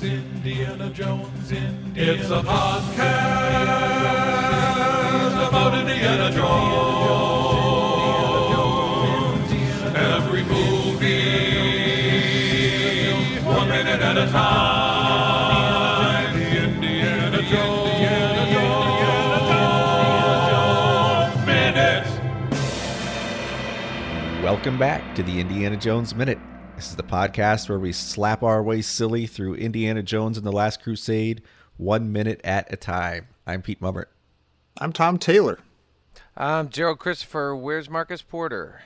Indiana Jones, It's a podcast about Indiana Jones. Every movie, 1 minute at a time. Indiana Jones Minute. Welcome back to the Indiana Jones Minute. This is the podcast where we slap our way silly through Indiana Jones and the Last Crusade, 1 minute at a time. I'm Pete Mummert. I'm Tom Taylor. I'm Gerald Christopher. Where's Marcus Porter?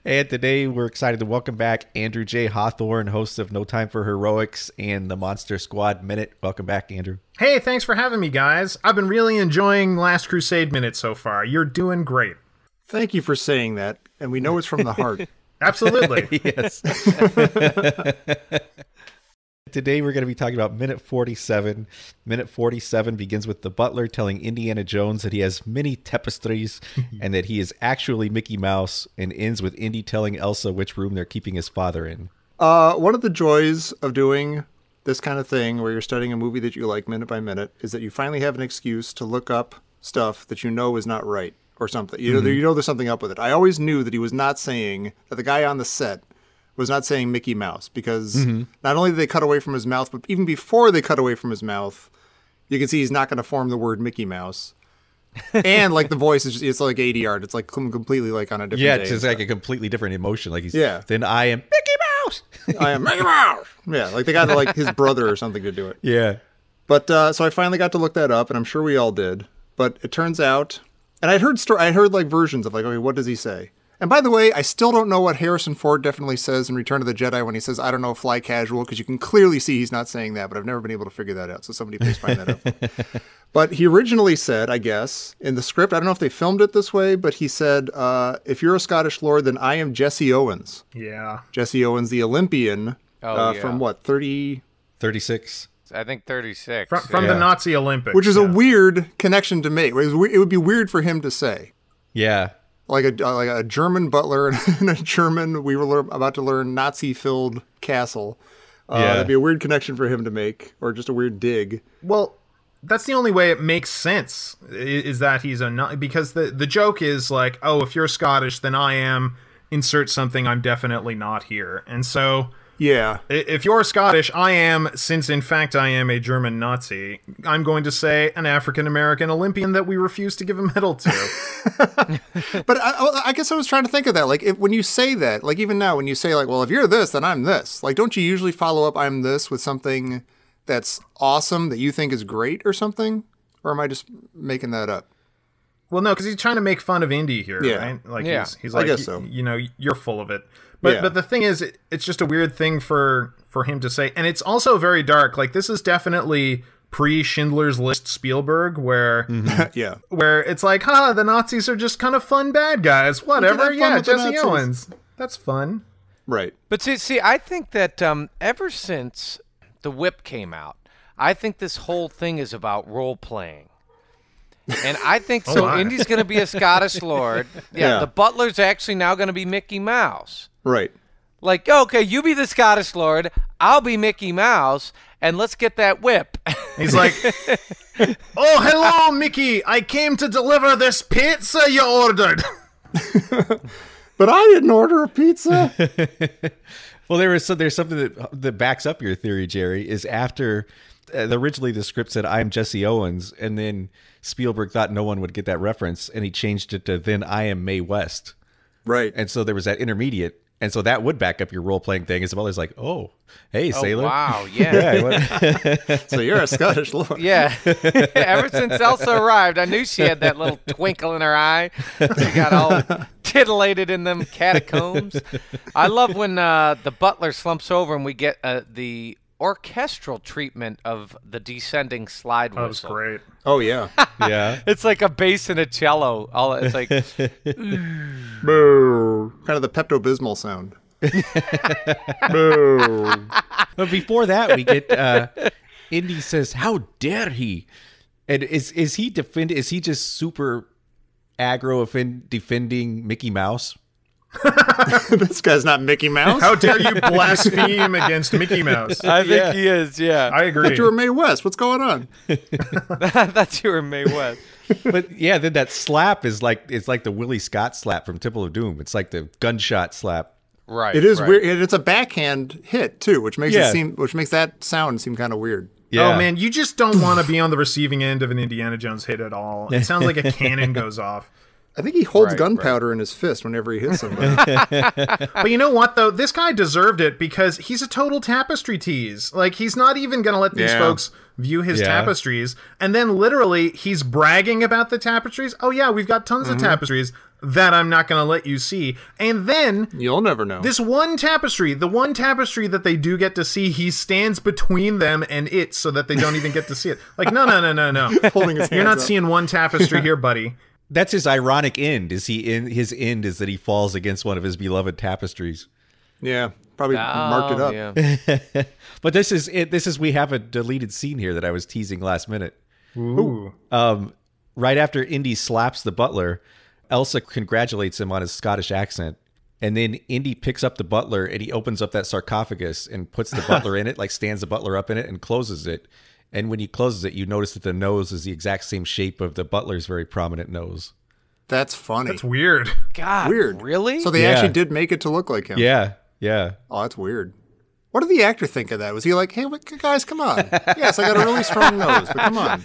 And today we're excited to welcome back Andrew J. Hawthorn, host of No Time for Heroics and the Monster Squad Minute. Welcome back, Andrew. Hey, thanks for having me, guys. I've been really enjoying Last Crusade Minute so far. You're doing great. Thank you for saying that, and we know it's from the heart. Absolutely. Yes. Today we're going to be talking about Minute 47. Minute 47 begins with the butler telling Indiana Jones that he has many tapestries and that he is actually Mickey Mouse, and ends with Indy telling Elsa which room they're keeping his father in. One of the joys of doing this kind of thing where you're studying a movie that you like minute by minute is that you finally have an excuse to look up stuff that you know is not right. Or something. You know there's something up with it. I always knew that he was not saying, that the guy on the set was not saying Mickey Mouse, because not only did they cut away from his mouth, but even before they cut away from his mouth, you can see he's not going to form the word Mickey Mouse. And like the voice is just, it's like ADR. It's like completely like on a different day. Yeah, it's just like a completely different emotion. Like he's, then I am Mickey Mouse. I am Mickey Mouse. Yeah, like they got like his brother or something to do it. Yeah. But so I finally got to look that up, and I'm sure we all did. But it turns out... And I heard like versions of like, okay, what does he say? And by the way, I still don't know what Harrison Ford definitely says in Return of the Jedi when he says, I don't know, fly casual, because you can clearly see he's not saying that, but I've never been able to figure that out. So somebody please find that out. But he originally said, I guess, in the script, I don't know if they filmed it this way, but he said, if you're a Scottish lord, then I am Jesse Owens. Yeah. Jesse Owens, the Olympian from what, 36? I think 36. From the Nazi Olympics. Which is a weird connection to make. It would be weird for him to say. Yeah. Like a German butler and a German, we were about to learn Nazi-filled castle. That'd be a weird connection for him to make, or just a weird dig. Well, that's the only way it makes sense, is that he's a Nazi. Because the joke is like, oh, if you're Scottish, then I am, insert something, I'm definitely not here. And so... Yeah. If you're Scottish, I am, since in fact I am a German Nazi, I'm going to say an African-American Olympian that we refuse to give a medal to. But I guess I was trying to think of that. Like, when you say that, like even now, when you say like, well, if you're this, then I'm this. Like, don't you usually follow up I'm this with something that's awesome that you think is great or something? Or am I just making that up? Well, no, because he's trying to make fun of Indy here, right? Like, he's like, I guess so. You know, you're full of it. But the thing is, it's just a weird thing for him to say. And it's also very dark. Like, this is definitely pre-Schindler's List Spielberg, where where it's like, the Nazis are just kind of fun bad guys. Whatever, Jesse Owens. That's fun. Right. But see, I think that ever since the whip came out, I think this whole thing is about role-playing. And I think Indy's going to be a Scottish lord. Yeah, the butler's actually now going to be Mickey Mouse. Right. Like, okay, you be the Scottish lord, I'll be Mickey Mouse, and let's get that whip. He's like, oh, hello, Mickey. I came to deliver this pizza you ordered. But I didn't order a pizza. Well, there's something that backs up your theory, Jerry, is after originally the script said, I'm Jesse Owens, and then Spielberg thought no one would get that reference, and he changed it to, then I am Mae West. Right. And so there was that intermediate. And so that would back up your role-playing thing as well as like, oh, hey, sailor. Wow, yeah. So you're a Scottish lord. Yeah. Ever since Elsa arrived, I knew she had that little twinkle in her eye. She got all titillated in them catacombs. I love when the butler slumps over and we get the orchestral treatment of the descending slide whistle. That was great. Oh, yeah. Yeah. It's like a bass and a cello. It's like... Boo. Kind of the Pepto-Bismol sound. Boo. But before that, we get Indy says, how dare he? And is he just super aggro defending Mickey Mouse? This guy's not Mickey Mouse. How dare you blaspheme against Mickey Mouse? I think he is, yeah. I agree. I thought you were Mae West. What's going on? I thought you were Mae West. But yeah, then that slap is like, it's like the Willie Scott slap from Temple of Doom. It's like the gunshot slap. Right. It is right. weird. It's a backhand hit too, which makes that sound seem kind of weird. Yeah. Oh man, you just don't want to be on the receiving end of an Indiana Jones hit at all. It sounds like a cannon goes off. I think he holds gunpowder in his fist whenever he hits somebody. But you know what, though? This guy deserved it because he's a total tapestry tease. Like, he's not even going to let these folks view his tapestries. And then, literally, he's bragging about the tapestries. Oh, yeah, we've got tons of tapestries that I'm not going to let you see. And then... You'll never know. This one tapestry, the one tapestry that they do get to see, he stands between them and it so that they don't even get to see it. Like, no. Holding his hands You're not up. seeing one tapestry here, buddy. That's his ironic end. His end is that he falls against one of his beloved tapestries. Yeah, probably marked it up. Yeah. But this is it. We have a deleted scene here that I was teasing last minute. Ooh. Right after Indy slaps the butler, Elsa congratulates him on his Scottish accent. And then Indy picks up the butler and he opens up that sarcophagus and puts the butler in it, like stands the butler up in it and closes it. And when he closes it, you notice that the nose is the exact same shape of the butler's very prominent nose. That's funny. That's weird. God, Weird. really? So they actually did make it to look like him. Yeah. Oh, that's weird. What did the actor think of that? Was he like, hey, guys, come on. Yes, I got a really strong nose, but come on.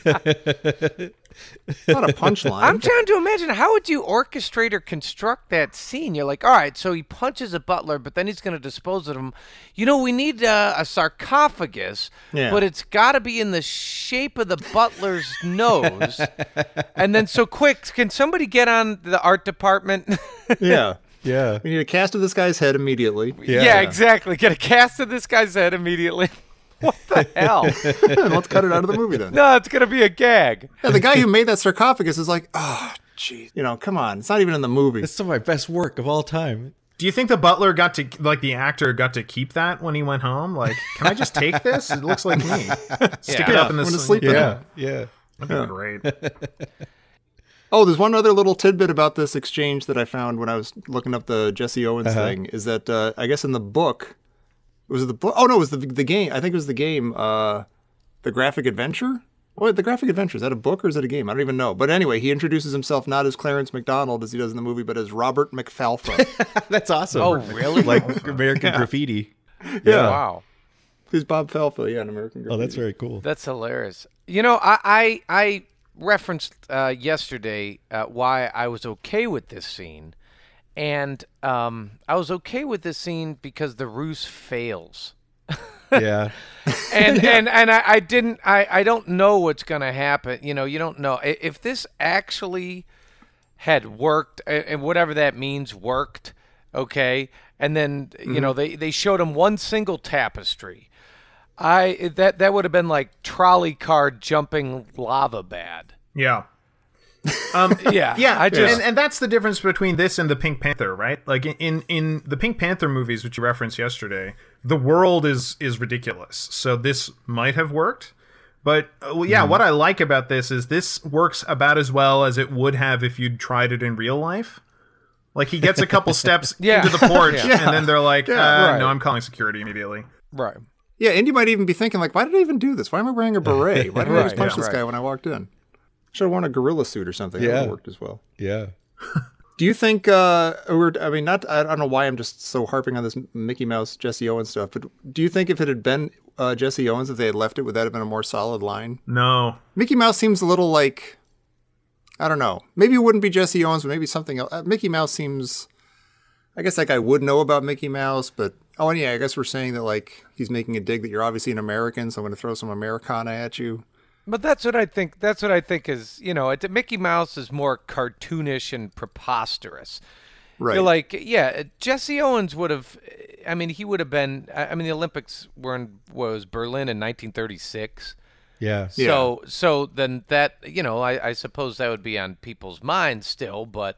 It's not a punchline. I'm trying to imagine, how would you orchestrate or construct that scene? You're like, all right, so he punches a butler, but then he's going to dispose of him. You know, we need a sarcophagus, but it's got to be in the shape of the butler's nose. And then so quick, can somebody get on the art department? Yeah. Yeah. We need a cast of this guy's head immediately. Yeah, exactly. Get a cast of this guy's head immediately. What the hell? Let's cut it out of the movie then. No, it's going to be a gag. Yeah, the guy who made that sarcophagus is like, oh, geez. You know, come on. It's not even in the movie. It's some of my best work of all time. Do you think the butler got to, like, the actor got to keep that when he went home? Like, can I just take this? It looks like me. Stick it up in the sleep in it. Yeah. That'd be great. Oh, there's one other little tidbit about this exchange that I found when I was looking up the Jesse Owens thing, is that I guess in the book, was it the book? Oh, no, it was the game. I think it was the game, The Graphic Adventure? Oh, The Graphic Adventure. Is that a book or is it a game? I don't even know. But anyway, he introduces himself not as Clarence McDonald as he does in the movie, but as Robert McFalfa. That's awesome. Oh, really? Like American Graffiti. Yeah. Wow. Who's Bob Falfa? Yeah, in American Graffiti. Oh, that's very cool. That's hilarious. You know, I referenced yesterday why I was okay with this scene, and I was okay with this scene because the ruse fails. Yeah. and I don't know what's gonna happen. You know, you don't know if this actually had worked, and whatever that means worked. Okay, and then you know they showed him one single tapestry. That would have been like trolley car jumping lava bad. Yeah. Yeah. And that's the difference between this and the Pink Panther, right? Like in the Pink Panther movies, which you referenced yesterday, the world is ridiculous. So this might have worked. But what I like about this is this works about as well as it would have if you'd tried it in real life. Like he gets a couple steps into the porch and then they're like, no, I'm calling security immediately. Right. Yeah, Indy might even be thinking, like, why did I even do this? Why am I wearing a beret? Why did I just punch this guy when I walked in? Should have worn a gorilla suit or something. That would have worked as well. Yeah. Do you think, I don't know why I'm just so harping on this Mickey Mouse, Jesse Owens stuff, but do you think if it had been Jesse Owens, if they had left it, would that have been a more solid line? No. Mickey Mouse seems a little like, I don't know. Maybe it wouldn't be Jesse Owens, but maybe something else. Mickey Mouse seems, I guess that guy would know about Mickey Mouse, but, oh, and yeah, I guess we're saying that, like, he's making a dig that you're obviously an American, so I'm going to throw some Americana at you. But that's what I think. That's what I think is, you know, Mickey Mouse is more cartoonish and preposterous. Right. You're like, yeah, Jesse Owens would have. I mean, he would have been. I mean, the Olympics were in Berlin in 1936. Yeah. So then that, you know, I suppose that would be on people's minds still, but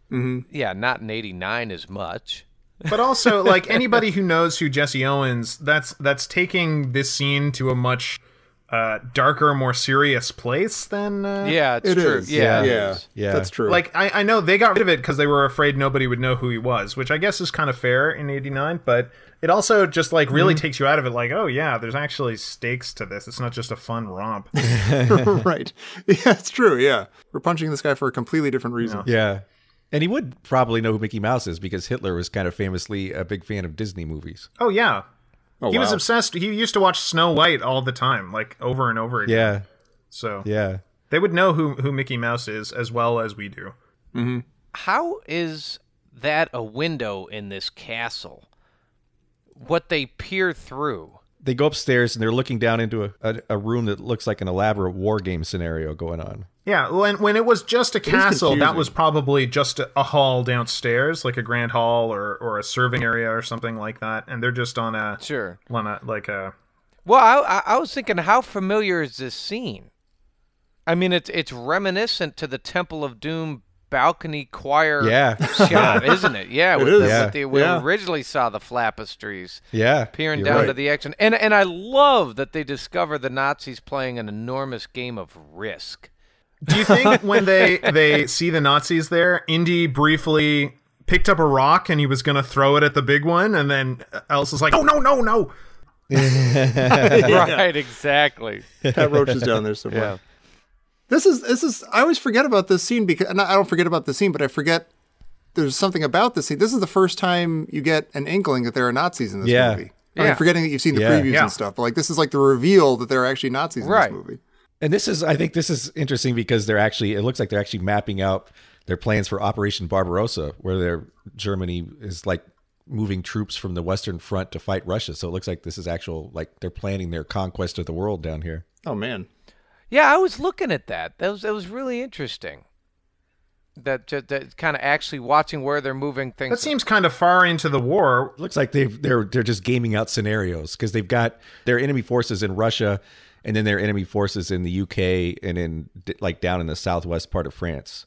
yeah, not in '89 as much. But also, like anybody who knows who Jesse Owens, that's taking this scene to a much darker, more serious place than... Yeah, it's it true. is. Yeah. That's true. Like, I know they got rid of it because they were afraid nobody would know who he was, which I guess is kind of fair in 89, but it also just, like, really takes you out of it, like, oh, yeah, there's actually stakes to this. It's not just a fun romp. Right. Yeah, it's true, yeah. We're punching this guy for a completely different reason. Yeah. And he would probably know who Mickey Mouse is because Hitler was kind of famously a big fan of Disney movies. Oh, yeah. Oh, He was wow. obsessed. He used to watch Snow White all the time, like, over and over again. Yeah. So Yeah. they would know who Mickey Mouse is as well as we do. How is that a window in this castle? What they peer through? They go upstairs and they're looking down into a room that looks like an elaborate war game scenario going on. Yeah, when it was just a castle, that confusing. was probably just a hall downstairs, like a grand hall or a serving area or something like that. And they're just on a Sure. like a Well, I was thinking, how familiar is this scene? I mean, it's reminiscent to the Temple of Doom balcony choir shot, isn't it? Yeah, It with is. the, Yeah. with the, we originally saw the flapestries Yeah. peering you're down right. to the action. And I love that they discover the Nazis playing an enormous game of Risk. Do you think when they see the Nazis there, Indy briefly picked up a rock and he was going to throw it at the big one, and then Elsa's like, "Oh no!" Right, exactly. Pat Roach is down there somewhere. Yeah. This is. I always forget about this scene because I don't forget about the scene, but I forget there's something about this scene. This is the first time you get an inkling that there are Nazis in this movie. I mean, forgetting that you've seen the previews and stuff, but like this is like the reveal that there are actually Nazis in this movie. And I think this is interesting because it looks like they're actually mapping out their plans for Operation Barbarossa, where Germany is like moving troops from the Western Front to fight Russia. So it looks like this is like they're planning their conquest of the world down here. Oh man. Yeah, I was looking at that. That was really interesting. That kind of actually watching where they're moving things. That seems kind of far into the war. Looks like they're just gaming out scenarios because they've got their enemy forces in Russia, and then their enemy forces in the UK and in like down in the southwest part of France.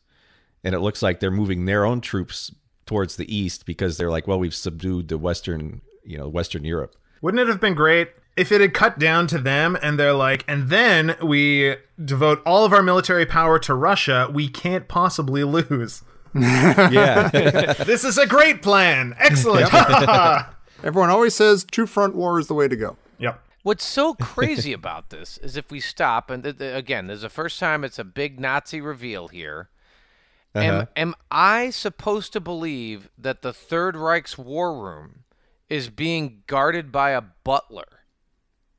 And it looks like they're moving their own troops towards the east because they're like, well, we've subdued the Western Europe. Wouldn't it have been great if it had cut down to them and they're like, and then we devote all of our military power to Russia, we can't possibly lose. Yeah. This is a great plan. Excellent. Everyone always says two-front war is the way to go. Yep. What's so crazy about this is if we stop, and again, this is the first time it's a big Nazi reveal here. Am I supposed to believe that the Third Reich's war room is being guarded by a butler?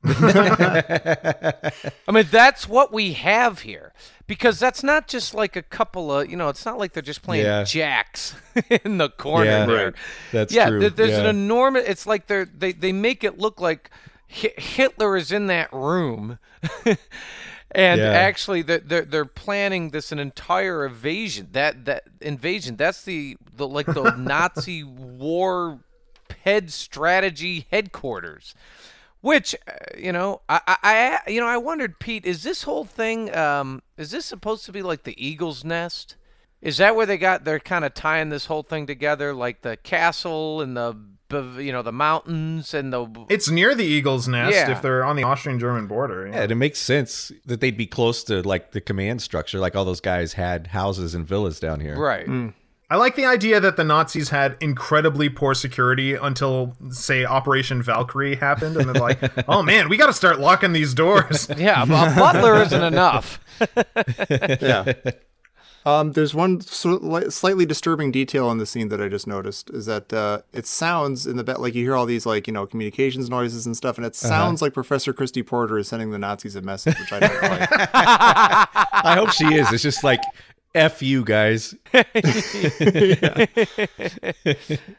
I mean, that's what we have here. Because that's not just like a couple of, it's not like they're just playing jacks in the corner there. Right. That's There's true. an enormous, it's like they make it look like Hitler is in that room. And actually, they're planning an entire invasion. That invasion, that's the Nazi war head strategy headquarters. Which, I wondered, Pete, is this whole thing, is this supposed to be like the Eagle's Nest? Is that where they're kind of tying this whole thing together, like the castle and the mountains and the... It's near the Eagle's Nest if they're on the Austrian-German border. Yeah, and it makes sense that they'd be close to like the command structure, like all those guys had houses and villas down here. Right. I like the idea that the Nazis had incredibly poor security until, say, Operation Valkyrie happened, and they're like, oh man, we got to start locking these doors. Yeah, a butler isn't enough. Yeah. There's one slightly disturbing detail in the scene that I just noticed is that it sounds in the back, like you hear all these communications noises and stuff, and it sounds like Professor Christy Porter is sending the Nazis a message, which I don't like. I hope she is. It's just like, F you guys.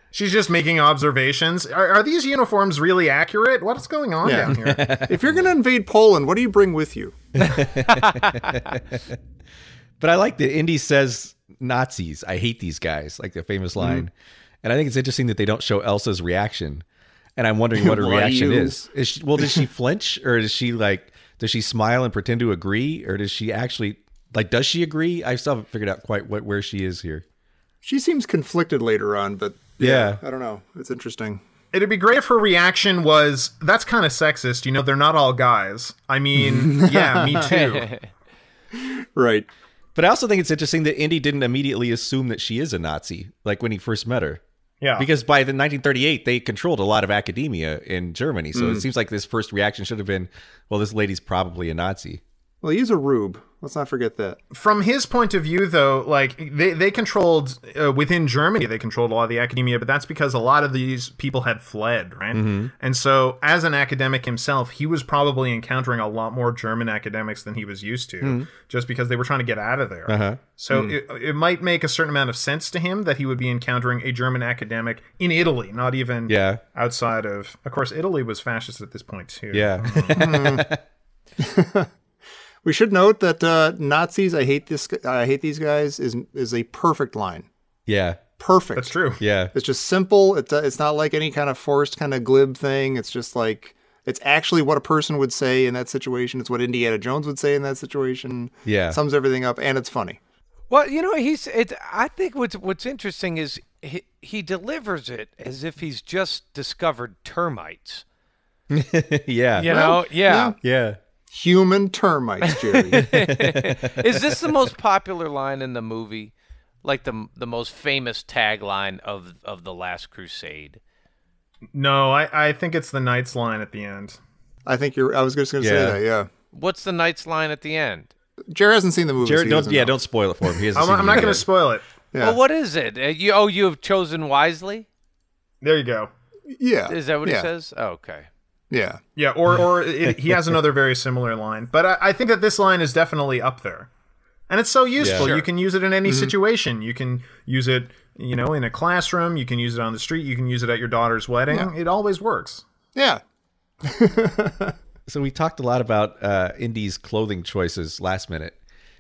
She's just making observations. Are these uniforms really accurate? What's going on down here? If you're going to invade Poland, what do you bring with you? But I like that Indy says Nazis. I hate these guys, like the famous line. And I think it's interesting that they don't show Elsa's reaction. And I'm wondering what her reaction is. Does she flinch, or does she smile and pretend to agree, or does she actually... does she agree? I still haven't figured out quite where she is here. She seems conflicted later on, but I don't know. It's interesting. It'd be great if her reaction was, that's kind of sexist. You know, they're not all guys. I mean, yeah, me too. Right. But I also think it's interesting that Indy didn't immediately assume that she is a Nazi, like when he first met her. Yeah. Because by the 1938, they controlled a lot of academia in Germany. So it seems like this first reaction should have been, well, this lady's probably a Nazi. Well, he's a rube. Let's not forget that. From his point of view, though, like they controlled within Germany, they controlled a lot of the academia, but that's because a lot of these people had fled, right? Mm-hmm. And so, as an academic himself, he was probably encountering a lot more German academics than he was used to, just because they were trying to get out of there. Uh-huh. So it might make a certain amount of sense to him that he would be encountering a German academic in Italy, not even outside of course, Italy was fascist at this point too. Yeah. We should note that Nazis, I hate these guys is a perfect line. Yeah. Perfect. That's true. Yeah. It's just simple. It's not like any kind of forced kind of glib thing. It's just like, it's actually what a person would say in that situation. It's what Indiana Jones would say in that situation. Yeah. Sums everything up, and it's funny. Well, you know, I think what's interesting is he delivers it as if he's just discovered termites. Yeah. You know? Yeah. Yeah. Human termites, Jerry. Is this the most popular line in the movie? Like the most famous tagline of The Last Crusade? No, I think it's the Knight's line at the end. I was just going to say that, yeah. What's the Knight's line at the end? Jared hasn't seen the movie. Jared, don't spoil it for him. I'm not going to spoil it. Yeah. Well, what is it? You have chosen wisely? There you go. Yeah. Is that what it says? Oh, okay. Yeah. Yeah, he has another very similar line. But I think that this line is definitely up there. And it's so useful. Yeah. You can use it in any situation. You can use it, in a classroom. You can use it on the street. You can use it at your daughter's wedding. Yeah. It always works. Yeah. So we talked a lot about Indy's clothing choices last minute,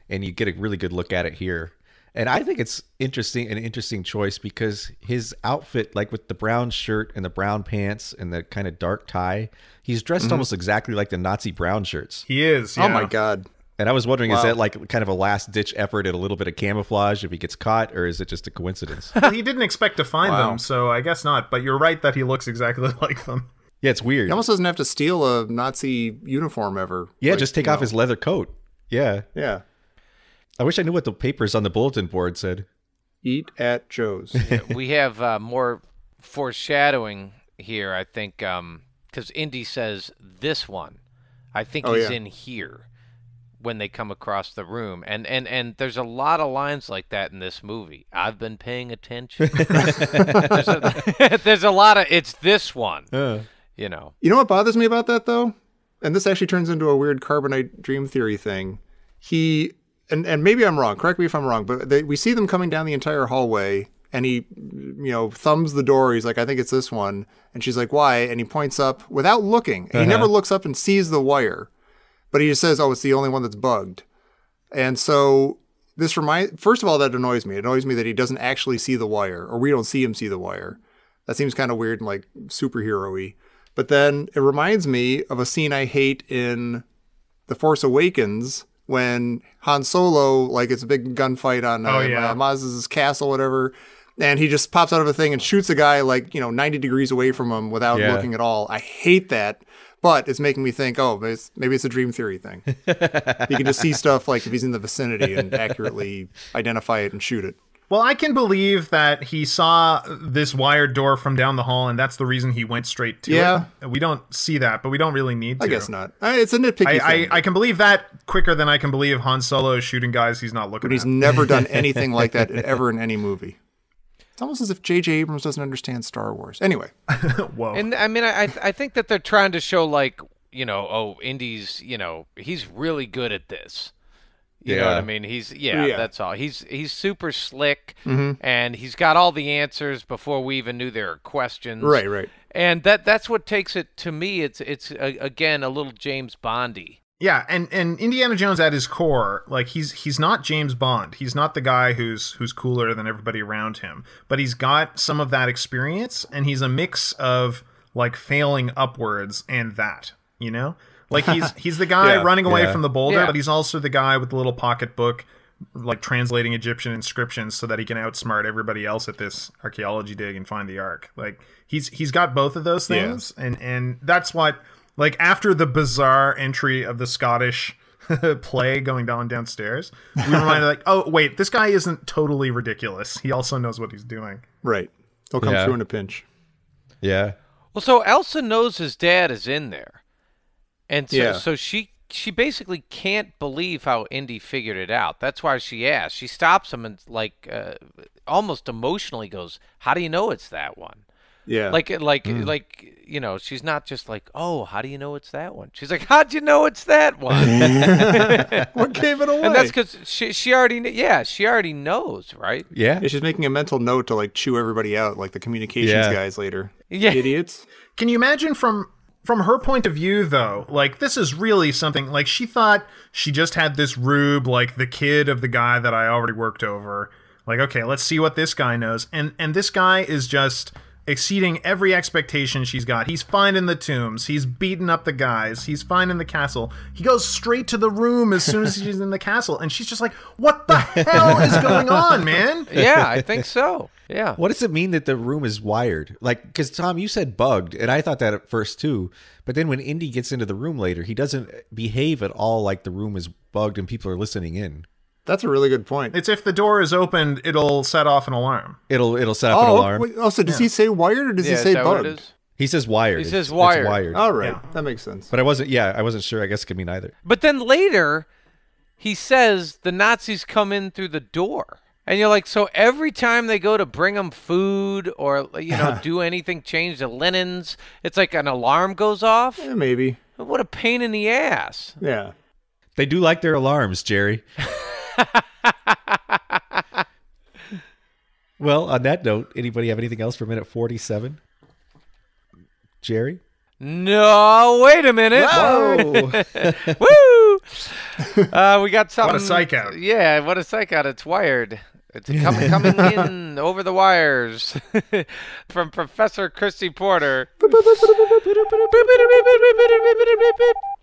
and you get a really good look at it here. And I think it's an interesting choice because his outfit, like with the brown shirt and the brown pants and the kind of dark tie, he's dressed almost exactly like the Nazi brown shirts. He is. Yeah. Oh my God. And I was wondering, is that like kind of a last ditch effort at a little bit of camouflage if he gets caught, or is it just a coincidence? Well, he didn't expect to find them, so I guess not. But you're right that he looks exactly like them. Yeah, it's weird. He almost doesn't have to steal a Nazi uniform ever. Yeah, just take off his leather coat. Yeah. Yeah. I wish I knew what the papers on the bulletin board said. Eat at Joe's. We have more foreshadowing here, I think, because Indy says this one. I think he's in here when they come across the room. And there's a lot of lines like that in this movie. I've been paying attention. there's a lot of, it's this one, You know what bothers me about that, though? And this actually turns into a weird Carbonite dream theory thing. And maybe I'm wrong. Correct me if I'm wrong. But we see them coming down the entire hallway, and he, thumbs the door. He's like, I think it's this one. And she's like, why? And he points up without looking. And he never looks up and sees the wire. But he just says, oh, it's the only one that's bugged. And so first of all, that annoys me. It annoys me that he doesn't actually see the wire, or we don't see him see the wire. That seems kind of weird and like superhero-y. But then it reminds me of a scene I hate in The Force Awakens, when Han Solo, like, it's a big gunfight on Maz's castle, whatever, and he just pops out of a thing and shoots a guy, 90 degrees away from him without looking at all. I hate that, but it's making me think, maybe it's a dream theory thing. You can just see stuff, like, if he's in the vicinity and accurately identify it and shoot it. Well, I can believe that he saw this wired door from down the hall, and that's the reason he went straight to it. We don't see that, but we don't really need to. I guess not. It's a nitpicky thing. I can believe that quicker than I can believe Han Solo is shooting guys he's not looking at. But he's never done anything like that ever in any movie. It's almost as if J.J. Abrams doesn't understand Star Wars. Anyway. Whoa. And, I mean, I think that they're trying to show, like, Indy's, he's really good at this. You know what I mean? That's all. He's super slick, and he's got all the answers before we even knew there were questions. Right. And that's what takes it, to me, it's again, a little James Bondy. Yeah, and Indiana Jones at his core, like, he's not James Bond. He's not the guy who's cooler than everybody around him. But he's got some of that experience, and he's a mix of, like, failing upwards and that, Like, he's the guy running away from the boulder, but he's also the guy with the little pocketbook like translating Egyptian inscriptions so that he can outsmart everybody else at this archaeology dig and find the Ark. Like he's got both of those things, and that's what, like, after the bizarre entry of the Scottish play going downstairs, we were reminded, like, oh wait, this guy isn't totally ridiculous. He also knows what he's doing. Right. He'll come through in a pinch. Yeah. Well, so Elsa knows his dad is in there, and so she basically can't believe how Indy figured it out. That's why she asks. She stops him and like almost emotionally goes, "How do you know it's that one?" Yeah. Like you know, she's not just like, "Oh, how do you know it's that one?" She's like, "How'd you know it's that one?" What gave it away? And that's because she already knows, right? Yeah. She's making a mental note to like chew everybody out, like the communications guys later. Yeah. Idiots. Can you imagine from her point of view, though, like, this is really something, like, she thought she just had this rube, like, the kid of the guy that I already worked over. Like, okay, let's see what this guy knows. And this guy is just exceeding every expectation she's got. He's finding the tombs. He's beating up the guys. He's finding the castle. He goes straight to the room as soon as she's in the castle. And she's just like, what the hell is going on, man? Yeah, I think so. Yeah. What does it mean that the room is wired? Like, because Tom, you said bugged, and I thought that at first too. But then when Indy gets into the room later, he doesn't behave at all like the room is bugged and people are listening in. That's a really good point. It's if the door is opened, it'll set off an alarm. It'll set off an alarm. Wait, so does he say wired or does he say bugged? He says wired. He says It's wired. wired. All right, that makes sense. But I wasn't sure. I guess it could mean either. But then later, he says the Nazis come in through the door. And you're like, so every time they go to bring them food or, you know, do anything, change the linens, it's like an alarm goes off? Yeah, maybe. What a pain in the ass. Yeah. They do like their alarms, Jerry. Well, on that note, anybody have anything else for minute 47? Jerry? No, wait a minute. Whoa! Woo! We got something. What a psych out. Yeah, what a psych out. It's wired. It's coming in over the wires from Professor Christy Porter.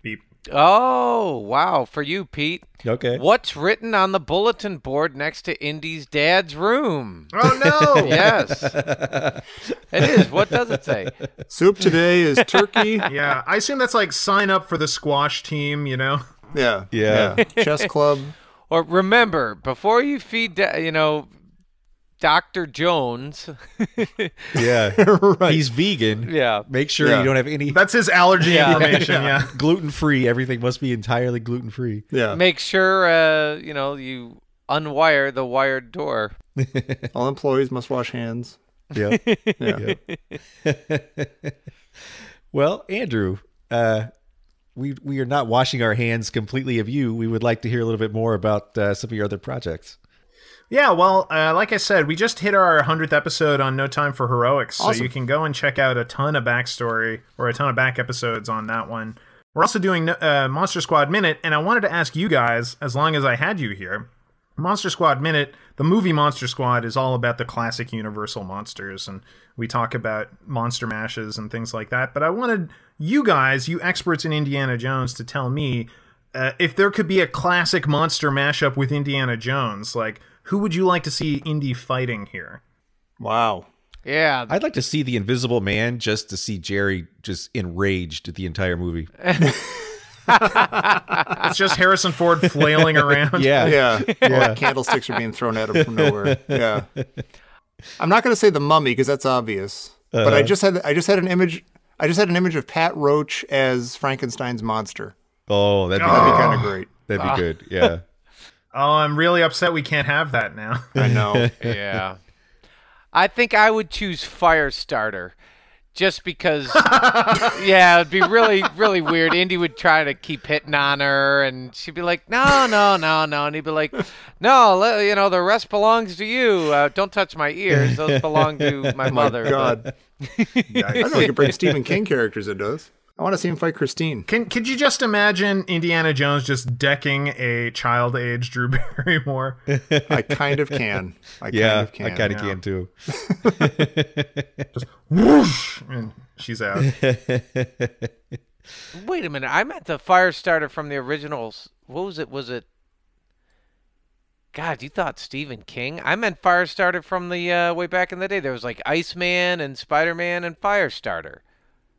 Beep. Oh, wow. For you, Pete. Okay. What's written on the bulletin board next to Indy's dad's room? Oh, no. Yes. It is. What does it say? Soup today is turkey. Yeah, I assume that's like sign up for the squash team, you know? Yeah. Yeah. Chess club. Or remember, before you feed, Dr. Jones. Yeah. Right. He's vegan. Yeah. Make sure you don't have any That's his allergy information, yeah. gluten-free. Everything must be entirely gluten-free. Yeah. Make sure, you unwire the wired door. All employees must wash hands. Yeah. Yeah. Well, Andrew, we are not washing our hands completely of you. We would like to hear a little bit more about some of your other projects. Yeah, well, like I said, we just hit our 100th episode on No Time for Heroics, Awesome. so you can go and check out a ton of backstory or a ton of back episodes on that one. We're also doing Monster Squad Minute, and I wanted to ask you guys, as long as I had you here, Monster Squad Minute, the movie Monster Squad is all about the classic Universal monsters, and we talk about monster mashes and things like that, but I wanted you guys, you experts in Indiana Jones, to tell me if there could be a classic monster mashup with Indiana Jones, like, who would you like to see Indy fighting here? Wow. Yeah. I'd like to see the Invisible Man just to see Jerry just enraged the entire movie. It's just Harrison Ford flailing around. Yeah. Like candlesticks are being thrown at him from nowhere. Yeah. I'm not going to say the Mummy because that's obvious. But I just had an image of Pat Roach as Frankenstein's monster. Oh, that'd be Kind of great. That'd be good. Yeah. Oh, I'm really upset we can't have that now. I know. Yeah. I think I would choose Firestarter. Just because, it'd be really, really weird. Indy would try to keep hitting on her, and she'd be like, no. And he'd be like, no, the rest belongs to you. Don't touch my ears. Those belong to my mother. My God. I know we could bring Stephen King characters into this. I want to see him fight Christine. Could you just imagine Indiana Jones just decking a child-age Drew Barrymore? I kind of can. I kind of can too. Just whoosh, and she's out. Wait a minute. I meant the Firestarter from the originals. What was it? Was it God, you thought Stephen King? I meant Firestarter from the way back in the day. There was like Iceman and Spider-Man and Firestarter.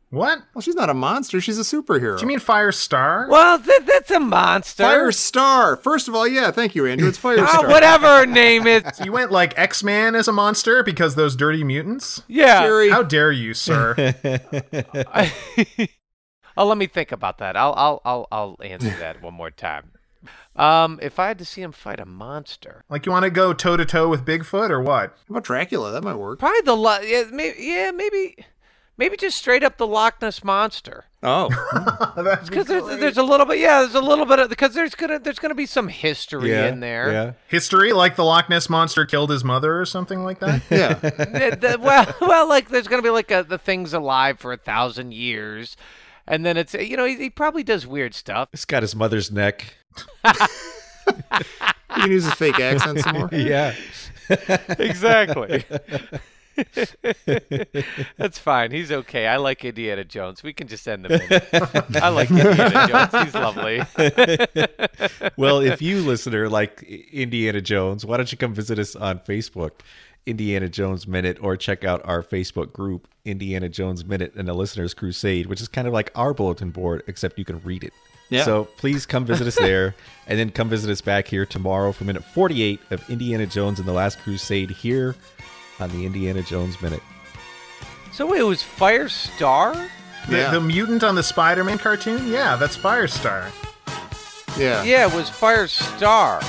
What? Well, she's not a monster. She's a superhero. Do you mean Firestar? Well, that's a monster. Firestar. First of all, yeah, thank you, Andrew. It's Firestar. Oh, whatever her name is. So you went like X-Man as a monster because those dirty mutants? Yeah. Jerry. How dare you, sir? Oh, let me think about that. I'll answer that one more time. If I had to see him fight a monster, Like you want to go toe-to-toe with Bigfoot or what? How about Dracula? That might work. probably maybe just straight up the Loch Ness monster. Oh. Because there's a little bit, there's a little bit of, because there's gonna be some history in there. Yeah. History, like the Loch Ness monster killed his mother or something like that? Yeah. Well, like there's gonna be like the thing's alive for 1,000 years, and then it's he probably does weird stuff. It's got his mother's neck. You can use his fake accent some more. Yeah. Exactly. That's fine. He's okay. I like Indiana Jones. We can just end the minute. I like Indiana Jones. He's lovely. Well, if you, listener, like Indiana Jones, why don't you come visit us on Facebook, Indiana Jones Minute, or check out our Facebook group, Indiana Jones Minute and the Listener's Crusade, which is kind of like our bulletin board, except you can read it. Yeah. So please come visit us there, and then come visit us back here tomorrow for minute 48 of Indiana Jones and the Last Crusade here on the Indiana Jones Minute. So wait, it was Firestar? The mutant on the Spider-Man cartoon? Yeah, that's Firestar. Yeah. Yeah, it was Firestar.